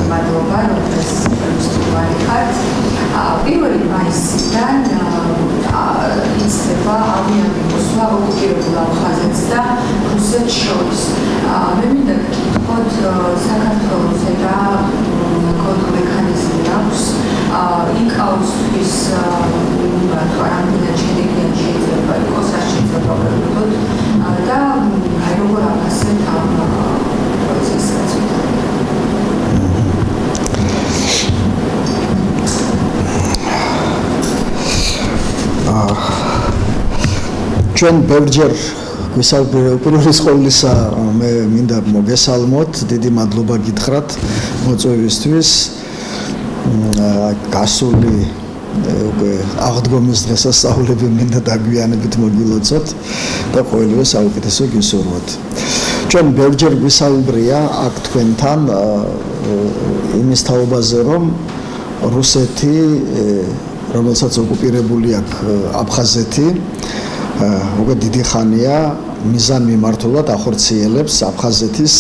მადლობა, რომ სტუმარი ხართ. პირველი მაისიდან იწება ავიაობის მოსვლა ოკუპირებულ აფხაზეთს და რუსეთს შორის. მე მინდა გითხრათ, საქართველოს რა კონტრმექანიზმი აქვს იკაოსთვის რამდენად შედეგიან შეიძლება იყოს, არ შეიძლება ვებოდოთ და როგორ აფასებთ ამ პროცესს. ჩვენ ბევრჯერ უპირველეს ყოვლისა მე მინდა მოგესალმოთ, დიდი მადლობა გითხრათ მოწვევისთვის. გასული უკვე აღდგომის დღესასწაულები მინდა დაგვიანებით მოგილოცოთ და ყოველივე საუკეთესო გისურვოთ. ჩვენ ბევრჯერ გვისაუბრია აქ თქვენთან იმის თაობაზე, რომ რუსეთი რომელსაც ოკუპირებული აქვს აფხაზეთი, უკვე დიდი ხანია მიზანმიმართულად ახორციელებს აფხაზეთის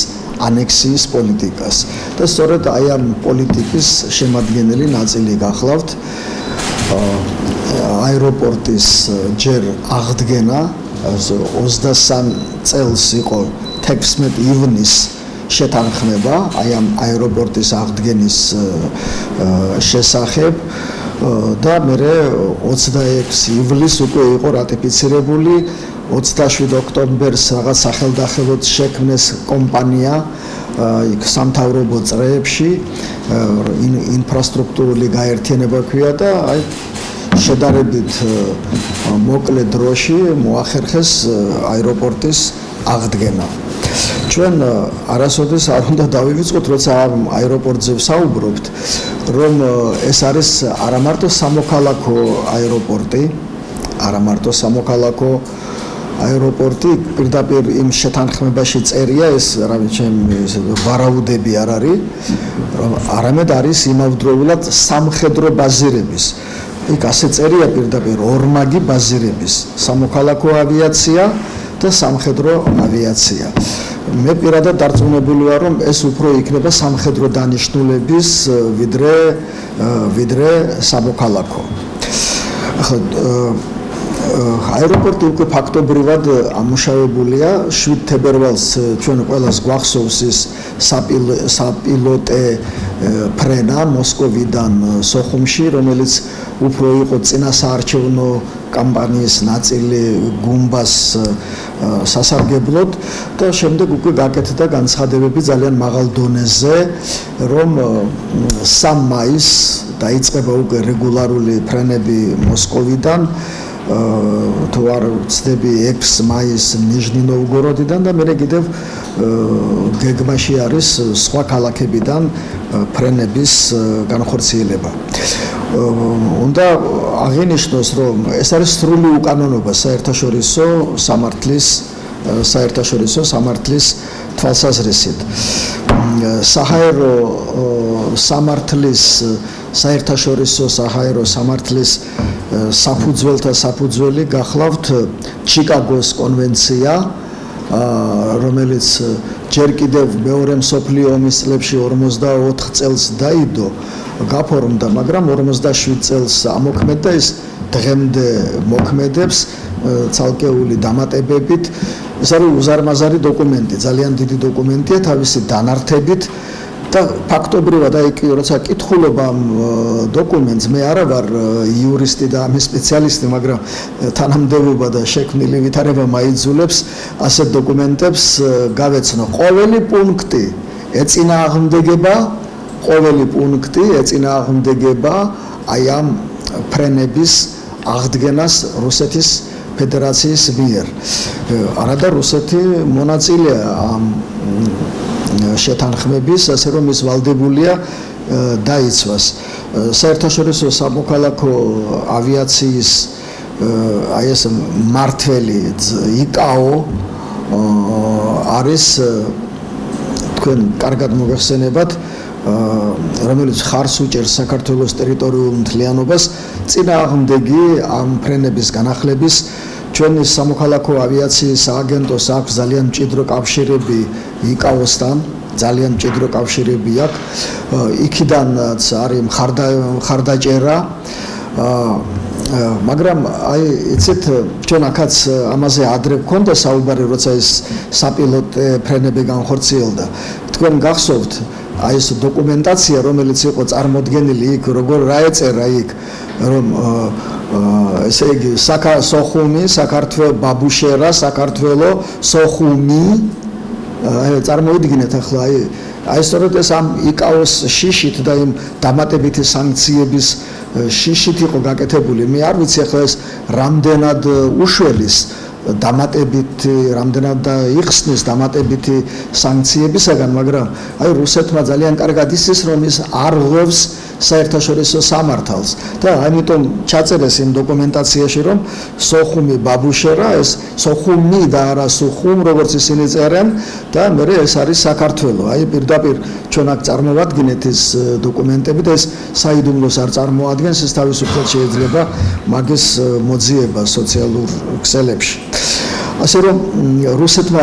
ანექსიის პოლიტიკას. და სწორედ აი ამ პოლიტიკის შემადგენელი ნაწილი გახლავთ აეროპორტის ჯერ აღდგენა 23 წელს იყო 16 ივნის შეთანხმება აი ამ აეროპორტის აღდგენის შესახებ და მე 26 ივლისს უკვე იყო რატიფიცირებული 27 ოქტომბერს რაღაც სახელდახელოდ შექმნეს კომპანია იქ სამთავრობო წრეებში ინფრასტრუქტურული გაერთიანება ქვია და აი შედარებით მოკლე დროში მოახერხეს აეროპორტის აღდგენა. ჩვენ არასოდეს არ უნდა დავივიწყოთ, როცა ამ აეროპორტზე ვსაუბრობთ, რომ ეს არის არა მარტო სამოქალაქო აეროპორტი, არა მარტო სამოქალაქო აეროპორტი, პირდაპირ იმ შეთანხმებაში წერია ეს ვარაუდები არ არის, არამედ არის იმავდროულად სამხედრო ბაზირების. იქ ასე წერია პირდაპირ ორმაგი ბაზირების, სამოქალაქო ავიაცია და სამხედრო ავიაცია. მე პირადად დარწმუნებული ვარ, რომ ეს უფრო იქნება სამხედრო დანიშნულების ვიდრე სამოქალაქო. ახლა აეროპორტი უკვე ფაქტობრივად ამუშავებულია 7 თებერვალს ჩვენ ყველას გვახსოვს ის საპილოტე ფრენა მოსკოვიდან სოხუმში, რომელიც უფრო იყო წინასაარჩევნო კამპანიის ნაწილი გუმბას სასარგებლოდ და შემდეგ უკვე გაკეთდა განცხადებები ძალიან მაღალ დონეზე, რომ 3 მაისს დაიწყება უკვე რეგულარული ფრენები მოსკოვიდან, თუ არ ვცდები 6 მაისს ნიჟნი-ნოვგოროდიდან და მე კიდევ გეგმაში არის სხვა ქალაქებიდან ფრენების განხორციელება. უნდა აღინიშნოს, რომ ეს არის სრული უკანონობა საერთაშორისო სამართლის თვალსაზრისით. საჰაერო სამართლის საერთაშორისო საჰაერო სამართლის საფუძველთა საფუძველი გახლავთ ჩიკაგოს კონვენცია, რომელიც ჯერ კიდევ მეორე მსოფლიო ომის წლებში 44 წელს დაიდო, გაფორმდა, მაგრამ 47 წელს ამოქმედა, ის დღემდე მოქმედებს ცალკეული დამატებებით. ეს არის უზარმაზარი დოკუმენტი, ძალიან დიდი დოკუმენტია თავისი დანართებით და ფაქტობრივად აი როცა კითხულობ ამ დოკუმენტს, მე არა ვარ იურისტი და ამის სპეციალისტი, მაგრამ თანამდებობა და შექმნილი ვითარება მაიძულებს ასეთ დოკუმენტებს გავეცნო. ყოველი პუნქტი ეწინააღმდეგება აი ამ ფრენების აღდგენას რუსეთის ფედერაციის მიერ. არადა რუსეთი მონაწილეა ამ შეთანხმების, ასე რომ ის ვალდებულია დაიცვას. საერთაშორისო სამოქალაქო ავიაციის აი ეს მართველი იკაო არის თქვენ კარგად მოგეხსენებათ, რომელიც ხარს უჭერს საქართველოს ტერიტორიულ მთლიანობას, წინააღმდეგი ამ ფრენების განახლების ჩვენი სამოქალაქო ავიაციის სააგენტოს აქვს ძალიან მჭიდრო კავშირები იკაოსთან, ძალიან მჭიდრო კავშირები აქვს. იქიდანაც არის მხარდაჭერა. მაგრამ აი იცით ჩვენ ახაც ამაზე ადრე გქონდა საუბარი, როცა ეს საპილოტე ფრენები განხორციელდა. თქვენ გახსოვთ აი ეს დოკუმენტაცია, რომელიც იყო წარმოდგენილი იქ, როგორ რა ეწერა იქ, რომ ესე იგი სოხუმი, საქართველოს ბაბუშერა, საქართველოს სოხუმი, წარმოიდგინეთ ახლა აი სწორედ ეს ამ იკაოს შიშით და იმ დამატებითი სანქციების შიშით იყო გაკეთებული. მე არ ვიცი ახლა ეს რამდენად უშველის დამატებითი, რამდენად იხსნის დამატებითი სანქციებისაგან, მაგრამ აი რუსეთმა ძალიან კარგად იცის, რომ ის არ ღვევს საერთაშორისო სამართალს და ამიტომ ჩაწერეს იმ დოკუმენტაციაში, რომ სოხუმი ბაბუშერა, ეს სოხუმი და არა სოხუმ, როგორც ისინი წერენ და მე ეს არის საქართველო. აი პირდაპირ ჩვენ აქ წარმოვადგინეთ ეს დოკუმენტები და ეს საიდუმლოს არ წარმოადგენს, ეს თავისუფლად შეიძლება მაგის მოძიება სოციალურ ქსელებში. ასე რომ რუსეთმა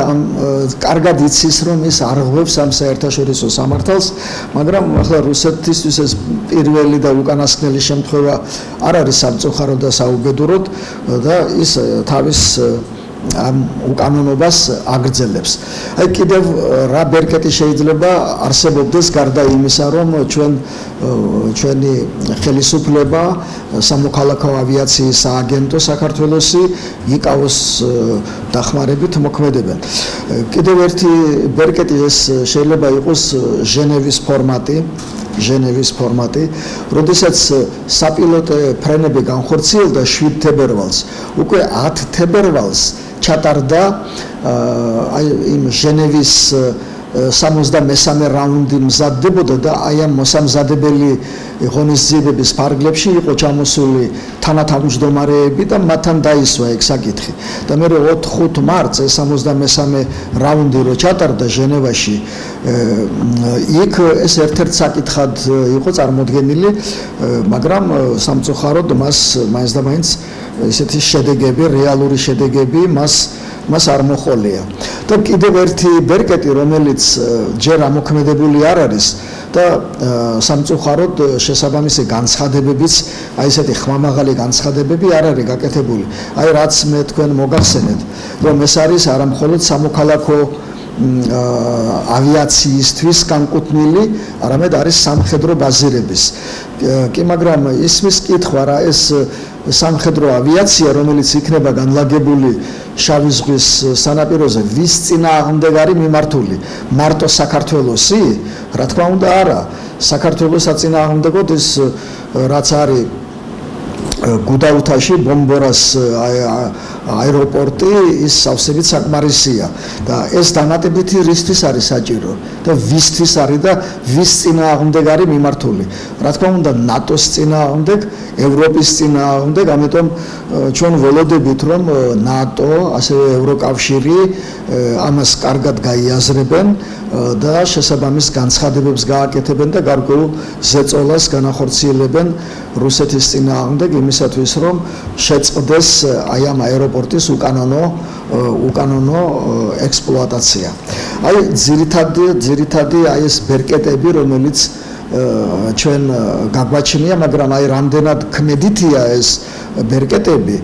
კარგად იცის, რომ ის არ ღვევს ამ საერთაშორისო სამართალს, მაგრამ ახლა რუსეთისთვის ეს პირველი და უკანასკნელი შემთხვევა არ არის სამწუხაროდ და საუბედუროდ და ის თავის ამ უკანონობას აგრძელებს. აი კიდევ რა ბერკეტი შეიძლება არსებობდეს გარდა იმისა, რომ ჩვენი ხელისუფლება, სამოქალაქო ავიაციის სააგენტო საქართველოსი იკაოს დახმარებით მოქმედებენ. კიდევ ერთი ბერკეტი ეს შეიძლება იყოს ჟენევის ფორმატი, როდესაც საპილოტე ფრენები განხორციელდა 7 თებერვალს, უკვე 10 თებერვალს ჩატარდა აი იმ ჟენევის 63 რაუნდი მზადდებოდა და აი ამ მოსამზადებელი ღონისძიებების ფარგლებში იყო ჩამოსული თანათავმჯდომარეები და მათთან დაისვა ეგ საკითხი. და მე 4-5 მარტს 63 რაუნდი რო ჩატარდა ჟენევაში, იქ ეს ერთ-ერთ საკითხად იყო წარმოდგენილი, მაგრამ სამწუხაროდ მას მაინც და მაინც ესეთი შედეგები, რეალური შედეგები მას არ მოჰყოლია. და კიდევ ერთი ბერკეტი, რომელიც ჯერ ამოქმედებული არ არის და სამწუხაროდ შესაბამისი განცხადებებიც, აი ესეთი ხმამაღალი განცხადებები არ არის გაკეთებული. აი რაც მე თქვენ მოგახსენეთ, რომ ეს არის არა მხოლოდ სამოქალაქო ავიაციისთვის განკუთვნილი, არამედ არის სამხედრო ბაზირების. კი, მაგრამ ისმის კითხვა რა ეს სამხედრო ავიაცია, რომელიც იქნება განლაგებული შავი ზღვის სანაპიროზე, ვის წინააღმდეგ არის მიმართული? მარტო საქართველოსი? რა თქმა უნდა არა. საქართველოს აწინააღმდეგოთ ეს რაც არის გუდაუთაში ბომბორას აეროპორტი, ის სავსებით საკმარისია და ეს დამატებითი რისთვის არის საჭირო და ვისთვის არის და ვის წინააღმდეგ არის მიმართული? რა თქმა უნდა ნატოს წინააღმდეგ, ევროპის წინააღმდეგ, ამიტომ ჩვენ ველოდებით, რომ ნატო, ასევე ევროკავშირი ამას კარგად გაიაზრებენ და შესაბამის განცხადებებს გააკეთებენ და გარკვეულ ზეწოლას განახორციელებენ რუსეთის წინააღმდეგ იმისათვის, რომ შეწყდეს აი ამ აეროპორტის უკანონო ექსპლუატაცია. აი ძირითადი აი ეს ბერკეტები, რომელიც ჩვენ გაგვაჩნია, მაგრამ აი რამდენად ქმედითია ეს ბერკეტები,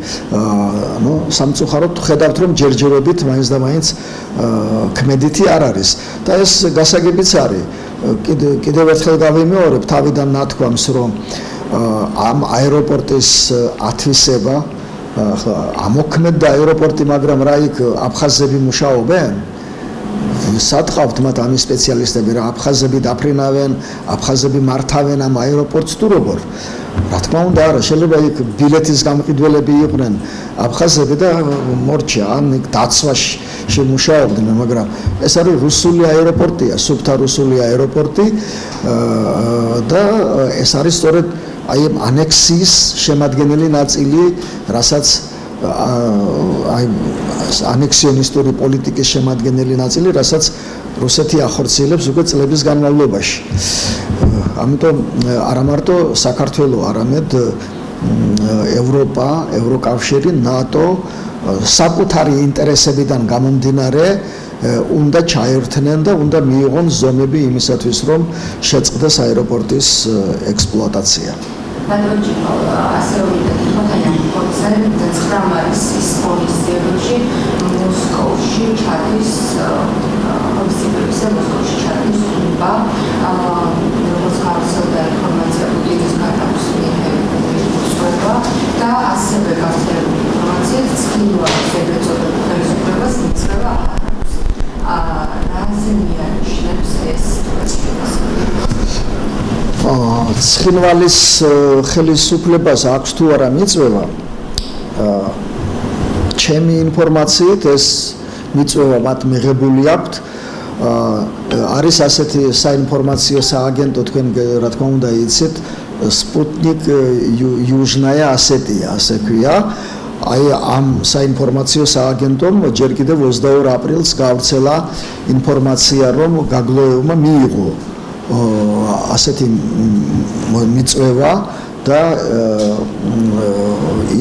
სამწუხაროდ ხედავთ, რომ ჯერჯერობით მაინც და მაინც ქმედითი არ არის და ეს გასაგებიც არის. კიდევ ერთხელ გავიმეორებ თავიდან ნათქვამს, რომ ამ აეროპორტის ათვისება, ამოქმედდა აეროპორტი, მაგრამ რა იქ აფხაზები მუშაობენ? სათყავთ მათ ამის სპეციალისტები, რა აფხაზები დაფრინავენ, აფხაზები მართავენ ამ აეროპორტს თუ როგორ? რა თქმა უნდა არა, შეიძლება იქ ბილეთის გამყიდველები იყვნენ აფხაზები და მორჩა, ან იქ დაცვაში შემუშაობდნენ, მაგრამ ეს არის რუსული აეროპორტია, სუფთა რუსული აეროპორტი და ეს არის სწორედ აი ანექსიის შემადგენელი ნაწილი, რასაც აი ანექსიონისტური პოლიტიკის შემადგენელი ნაწილი, რასაც რუსეთი ახორციელებს უკვე წლების განმავლობაში. ამიტომ არა მარტო საქართველოს, არამედ ევროპა, ევროკავშირი, ნატო საკუთარი ინტერესებიდან გამომდინარე უნდა ჩაერთნენ და უნდა მიიღონ ზომები იმისათვის, რომ შეწყდეს აეროპორტის ექსპლუატაცია. Badročiko, asteroida Timotajan koncert 9 marsis polisdevში მოსკოვში ჩადის ოფიციალურზე მოსკოვში ჩადის უბა როგორც გავრცელდა ინფორმაცია პუტინის გარდაქმნის მიხედვით მოსკოვა და ასევე გავრცელებული ინფორმაცია ცხინვალის ეწოდათ ხელისუფლებას მიწვევა რაზე მიანიშნებს ეს ცხინვალის ხელისუფლებას აქვს თუ არა მიწვევა ჩემი ინფორმაციით ეს მიწვევა მათ მიღებული აქვთ არის ასეთი საინფორმაციო სააგენტო თქვენ რა თქმა უნდა იცით Sputnik Yuzhnaya Ossetia ასე ქვია აი ამ საინფორმაციო სააგენტომ ჯერ კიდევ 22 აპრილს გავრცელა ინფორმაცია რომ გაგლოევმა მიიღო ასეთი მიწვევა და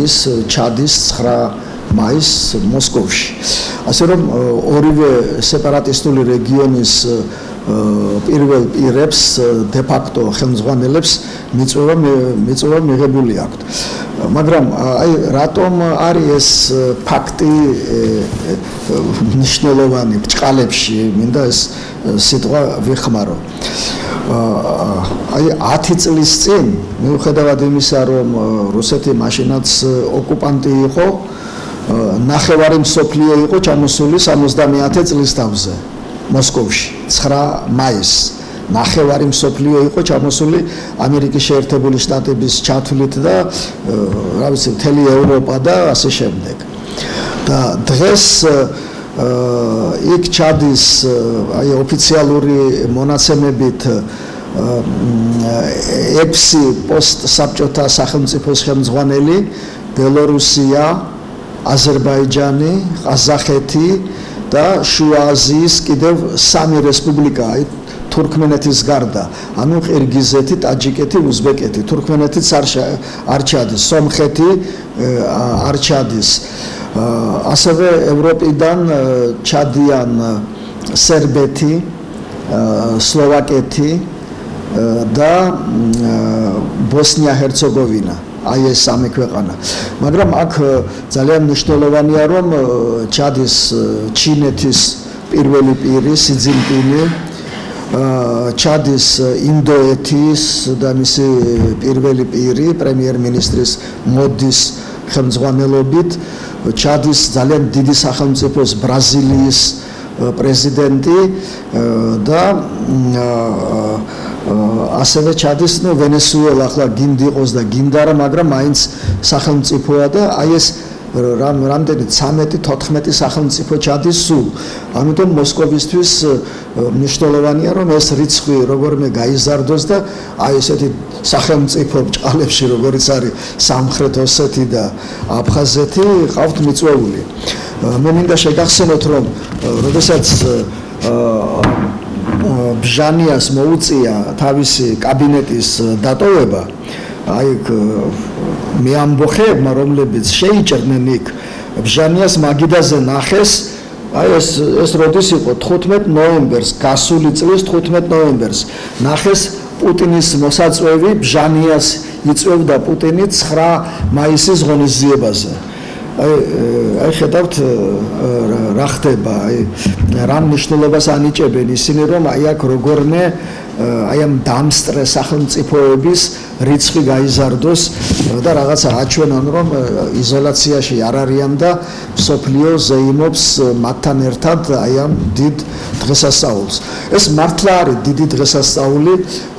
ის ჩადის 9 მაისს მოსკოვში. ასე რომ ორივე სეპარატისტული რეგიონის პირველ პირებს de facto ხელმძღვანელებს მიწვევა მიღებული აქვთ. მაგრამ აი რატომ არის ეს ფაქტი მნიშვნელოვანი ბჭყალებში მინდა ეს სიტყვა ვიხმარო. აი 10 წლის წინ მიუხედავად იმისა რომ რუსეთი მაშინაც ოკუპანტი იყო ნახევარი მსოფლიო იყო ჩამოსული 70 წლის თავზე მოსკოვში 9 მაისს ნახევარი მსოფლიო იყო ჩამოსული ამერიკის შეერთებული შტატების ჩათვლით და რა ვიცი მთელი ევროპა და ასე შემდეგ და დღეს იქ ჩადის აი ოფიციალური მონაცემებით 6 პოსტსაბჭოთა სახელმწიფოს ხელმძღვანელი ბელორუსია აზერბაიჯანი, ყაზახეთი და შუა აზიის კიდევ 3 რესპუბლიკა თურქმენეთის გარდა, ანუ ყირგიზეთი, ტაჯიკეთი, უზბეკეთი, თურქმენეთიც არ ჩადის, სომხეთი არ ჩადის. ასევე ევროპიდან ჩადიან სერბეთი, სლოვაკეთი და ბოსნია-ჰერცეგოვინა. აი ეს 3 ქვეყანა. მაგრამ აქ ძალიან მნიშვნელოვანია რომ ჩადის ჩინეთის პირველი პირი სი ძინპინი ჩადის ინდოეთის და მისი პირველი პირი პრემიერ-მინისტრის მოდის ხელმძღვანელობით ჩადის ძალიან დიდი სახელმწიფოს ბრაზილიის პრეზიდენტი და ასევე ჩადის ვენესუელა ახლა გინდ იყოს და გინდარა მაგრამ მაინც სახელმწიფოა და აი ეს რამდენი 13-14 სახელმწიფო ჩადის სულ ამიტომ მოსკოვისთვის მნიშვნელოვანია რომ ეს რიცხვი როგორმე გაიზარდოს და აი ესეთი სახელმწიფო ბჭყალებში როგორიც არის სამხრეთ ოსეთი და აფხაზეთი ყავთ მიწვეული მე მინდა შეგახსენოთ რომ როდესაც ბჟანიას მოუწია თავისი კაბინეტის დატოვება აი მე ამბოხებმა რომლებიც შეიჭრნენ იქ ბჟანიას მაგიდაზე ნახეს აი ეს როდის იყო 15 ნოემბერს გასული წლის 15 ნოემბერს ნახეს პუტინის მოსაწვევი ბჟანიას იწვევდა პუტინი 9 მაისის ღონისძიებაზე აი ხედავთ რა ხდება აი რა მნიშვნელობას ანიჭებენ ისინი რომ აი აქ როგორმე აი ამ დამსწრე სახელმწიფოების რიცხვი გაიზარდოს და რაღაცა აჩვენონ რომ იზოლაციაში არ არიან და მსოფლიო ზეიმობს მათთან ერთად აი ამ დიდ დღესასწაულს ეს მართლა არის დიდი დღესასწაული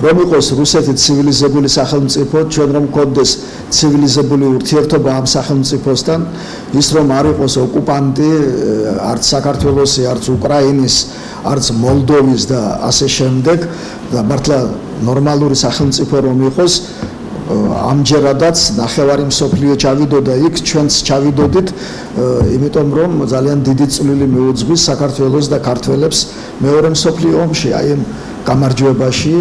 რომ იყოს რუსეთი ცივილიზებული სახელმწიფო ჩვენ რომ გქონდეს ცივილიზებული ურთიერთობა ამ სახელმწიფოსთან ის რომ არ იყოს ოკუპანტი არც საქართველოსი არც უკრაინის არც მოლდოვის და ასე შემდეგ და მართლა ნორმალური სახელმწიფო რომ იყოს ამჯერადაც ნახევარი მსოფლიო ჩავიდოდა იქ ჩვენც ჩავიდოდით იმიტომ რომ ძალიან დიდი წვლილი მიუძღვის საქართველოს და ქართველებს მეორე მსოფლიო ომში აი ამ გამარჯვებაში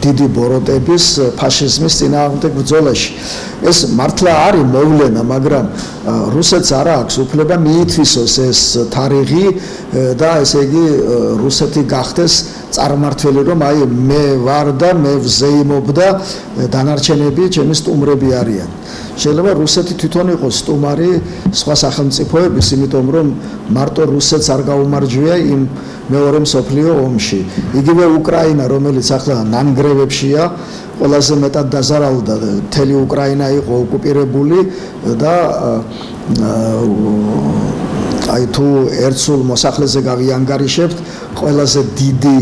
დიდი ბოროტების ფაშიზმის წინააღმდეგ ბრძოლაში. ეს მართლა არის მოვლენა, მაგრამ რუსეთს არ აქვს უფლება მიითვისოს ეს თარიღი და ესე იგი რუსეთი გახდეს წარმმართველი, რომ აი მე ვარ და მე ვზეიმობ და დანარჩენები ჩემი სტუმრები არიან. შეიძლება რუსეთი თვითონ იყოს სტუმარი სხვა სახელმწიფოების, იმიტომ რომ მარტო რუსეთს არ გაუმარჯვია იმ მეორე მსოფლიო ომში. იგივე უკრაინა, რომელიც ახლა ნანგრევებშია, ყველაზე მეტად დაზარალდა, მთელი უკრაინა იყო ოკუპირებული და აი თუ ერთსულ მოსახლეზე გავიანგარიშებთ, ყველაზე დიდი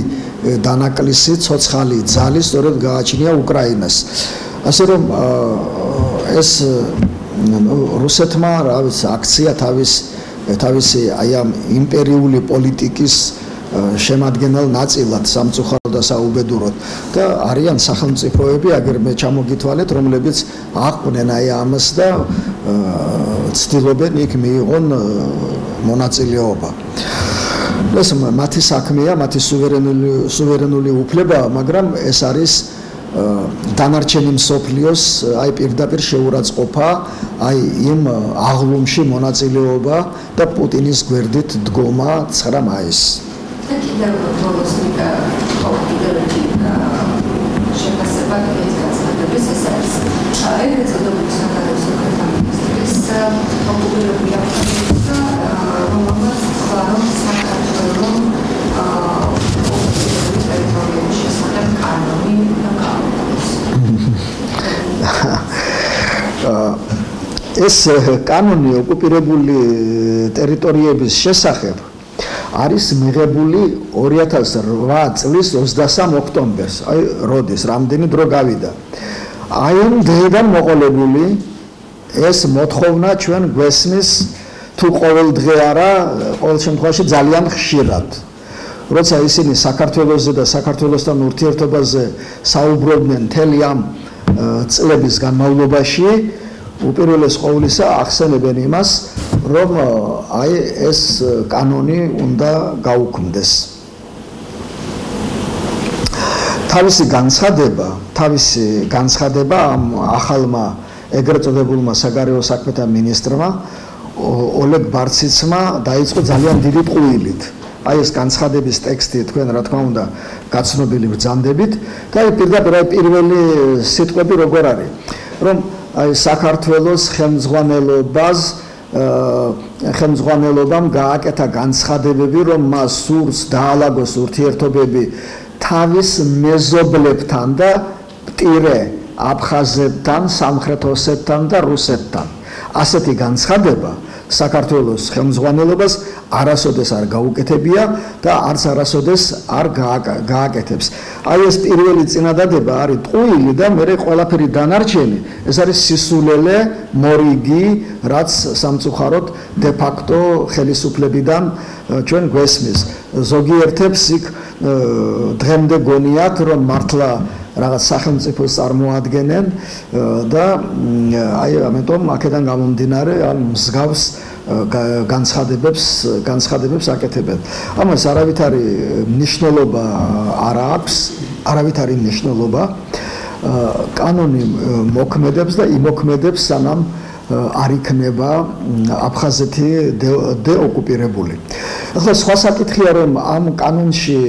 დანაკლისი, ცოცხალი ძალი სწორედ გააჩნია უკრაინას. ასე რომ ეს რუსეთმა რა ვიცი აქცია თავისი აი ამ იმპერიული პოლიტიკის შემადგენელ ნაწილად სამწუხაროდ და საუბედუროდ და არიან სახელმწიფოები, აგერ მე ჩამოგითვალეთ, რომლებიც აყვნენ აი ამას და ცდილობენ იქ მიიღონ მონაწილეობა. ეს მათი საქმეა, მათი სუვერენული უფლება, მაგრამ ეს არის დანარჩენი მსოფლიოს აი პირდაპირ შეურაცხყოფა აი იმ აღლუმში მონაწილეობა და პუტინის გვერდით დგომა 9 მაისს. და კიდევ ბოლოს ყოველდღიური შეფასება ეს განცხადების ეს არის ეგრეთ წოდებული საქართველოს პრემიერ-მინისტრის ოკუპირებული აფხაზეთის რომელმაც თქვა რომ საქართველოს ოკუპირებული ტერიტორიების შესახებ კანონი ეს კანონი ოკუპირებული ტერიტორიების შესახებ არის მიღებული 2008 წლის 23 ოქტომბერს, აი როდის რამდენი დრო გავიდა. აი ამ დღიდან მოყოლებული ეს მოთხოვნა ჩვენ გვესმის თუ ყოველ დღე არა, ყოველ შემთხვევაში ძალიან ხშირად. როცა ისინი საქართველოსზე და საქართველოსთან ურთიერთობაზე საუბრობდნენ მთელი ამ წლების განმავლობაში, უპირველეს ყოვლისა ახსენებენ იმას, რომ აი ეს კანონი უნდა გაუქმდეს. თავისი განცხადება ამ ახალმა ეგრეთ წოდებულმა საგარეო საქმეთა მინისტრმა ოლეგ ბარციცმა დაიწყო ძალიან დიდი ტყუილით. აი ეს განცხადების ტექსტი თქვენ რა თქმა უნდა გაცნობილი ბრძანდებით და აი პირდაპირ აი პირველი სიტყვები როგორ არის, რომ აი საქართველოს ხელმძღვანელობამ გააკეთა განცხადებები, რომ მას სურს დაალაგოს ურთიერთობები თავის მეზობლებთან და მტირე აფხაზეთთან, სამხრეთ ოსეთთან და რუსეთთან. ასეთი განცხადება საქართველოს ხელმძღვანელობას არასოდეს არ გაუკეთებია და არც არასოდეს არ გააკეთებს. აი ეს პირველი წინადადება არის ტყუილი და მე ყველაფერი დანარჩენი, ეს არის სისულელე, მორიგი, რაც სამწუხაროდ de facto ხელისუფლებიდან ჩვენ გვესმის. ზოგიერთებს იქ დღემდე გონიათ, რომ მართლა რაღაც სახელმწიფოს წარმოადგენენ და აი ამიტომ აქედან გამომდინარე ამ მსგავს განცხადებებს აკეთებენ. ამას არავითარი მნიშვნელობა არ აქვს, არავითარი მნიშვნელობა. კანონი მოქმედებს და იმოქმედებს სანამ არ იქნება აფხაზეთი დეოკუპირებული. ახლა სხვა საკითხია, რომ ამ კანონში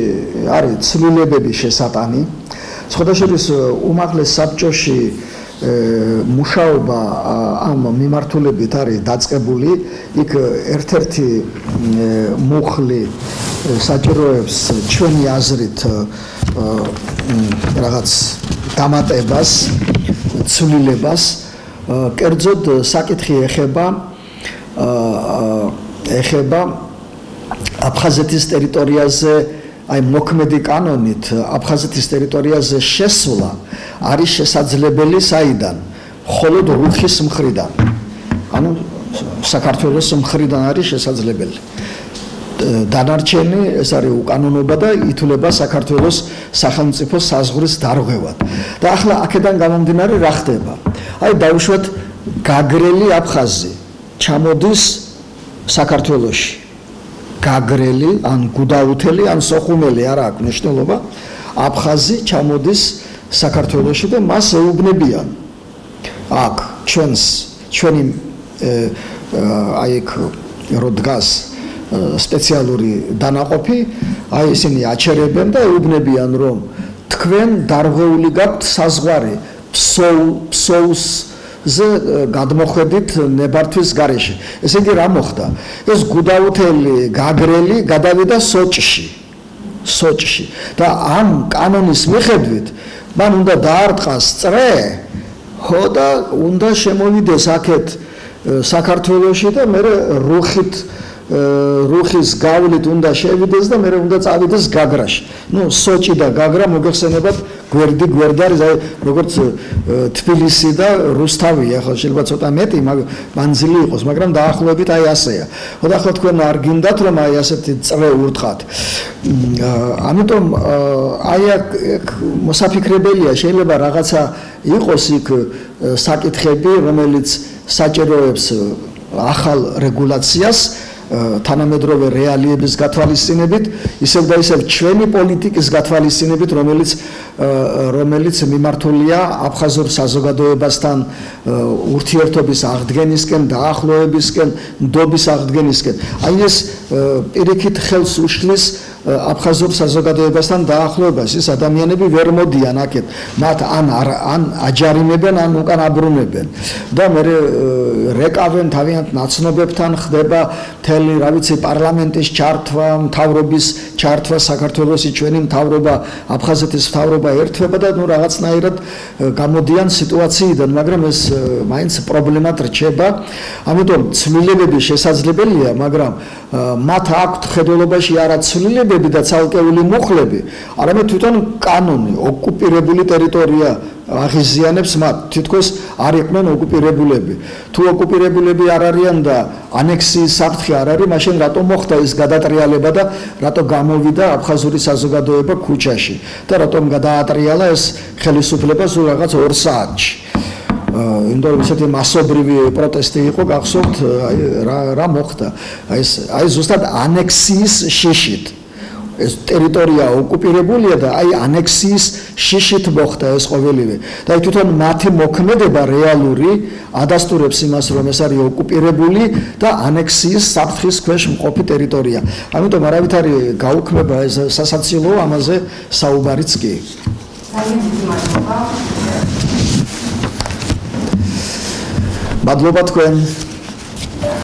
არის ცვლილებების შესატანი. სხვადასხვა უმაღლეს საბჭოში მუშაობა ამ მიმართულებით არის დაწყებული. იქ ერთ-ერთი მუხლი საჭიროებს ჩვენი აზრით რაღაც დამატებას, ცვლილებას. კერძოდ საკითხი ეხება აფხაზეთის ტერიტორიაზე აი მოქმედი კანონით აფხაზეთის ტერიტორიაზე შესვლა არის შესაძლებელი საიდან? მხოლოდ რუხის მხრიდან. ანუ საქართველოს მხრიდან არის შესაძლებელი. დანარჩენი ეს არის უკანონობა და ითვლება საქართველოს სახელმწიფო საზღვრის დარღვევად. და ახლა აქედან გამომდინარე რა ხდება? აი დავუშვათ გაგრელი აფხაზი ჩამოდის საქართველოში. გაგრელი ან გუდაუთელი ან სოხუმელი არ აქვს მნიშვნელობა. აფხაზი ჩამოდის საქართველოში და მას ეუბნებიან აქ ჩვენი აი ეგ რო დგას სპეციალური დანაყოფი აი ისინი აჩერებენ და ეუბნებიან რომ თქვენ დარღვეული გაქვთ საზღვარი ფსოუს ზე გადმოხედით ნებართვის გარეშე. ესე იგი რა მოხდა? ეს გუდაუთელი გაგრელი გადავიდა სოჭში. და ამ კანონის მიხედვით მან უნდა დაარტყას წრე, ხო და უნდა შემოვიდეს აქეთ საქართველოში და მე რუხის გავლით უნდა შევიდეს და მე უნდა წავიდეს გაგრაში. ნუ სოჭი და გაგრა მოგეხსენებათ გვერდ არის, აი როგორც თბილისი და რუსთავია, ხო შეიძლება ცოტა მეტი მანძილი იყოს, მაგრამ დაახლოებით აი ასეა. ხო და ახლა თქვენ არ გინდათ რომ აი ასეთი წრე ურტყათ. ამიტომ აი აქ მოსაფიქრებელია, შეიძლება რაღაცა იყოს იქ საკითხები, რომელიც საჭიროებს ახალ რეგულაციას თანამედროვე რეალიების გათვალისწინებით, ისევ და ისევ ჩვენი პოლიტიკის გათვალისწინებით, რომელიც მიმართულია აფხაზურ საზოგადოებასთან ურთიერთობის აღდგენისკენ, დაახლოებისკენ, ნდობის აღდგენისკენ. აი ეს პირიქით ხელს უშლის აფხაზურ საზოგადოებასთან დაახლოებას. ის ადამიანები ვერ მოდიან აქეთ, მათ ან აჯარიმებენ, ან უკან აბრუნებენ და მე რეკავენ თავიანთ ნაცნობებთან, ხდება მთელი რა ვიცი პარლამენტის ჩართვა, მთავრობის ჩართვა, საქართველოსი ჩვენი მთავრობა, აფხაზეთის მთავრობა ერთვება და ნუ რაღაცნაირად გამოდიან სიტუაციიდან, მაგრამ ეს მაინც პრობლემად რჩება. ამიტომ ცვლილებები შესაძლებელია, მაგრამ მათ აქვთ ხედველობაში არა ცვლილებები და ცალკეული მუხლები, არამედ თვითონ კანონი, ოკუპირებული ტერიტორია აღიზიანებს მათ, თითქოს არ იყვნენ ოკუპირებულები. თუ ოკუპირებულები არ არიან და ანექსიის საფრთხე არ არის, მაშინ რატომ მოხდა ეს გადატრიალება და რატო გამოვიდა აფხაზური საზოგადოება ქუჩაში და რატომ გადაატრიალა ეს ხელისუფლება სულ რაღაც 2 საათში. იმიტომ რომ ესეთი მასობრივი პროტესტი იყო, გახსოვთ, რა მოხდა? აი ზუსტად ანექსიის შიშით. ეს ტერიტორია ოკუპირებულია და აი ანექსიის შიშით მოხდა ეს ყოველივე. და აი თვითონ მათი მოქმედება რეალური ადასტურებს იმას, რომ ეს არის ოკუპირებული და ანექსიის საფრთხის ქვეშ მყოფი ტერიტორია. ამიტომ არავითარი გაუქმება ეს სასაცილო ამაზე საუბარიც კი. მადლობა თქვენ.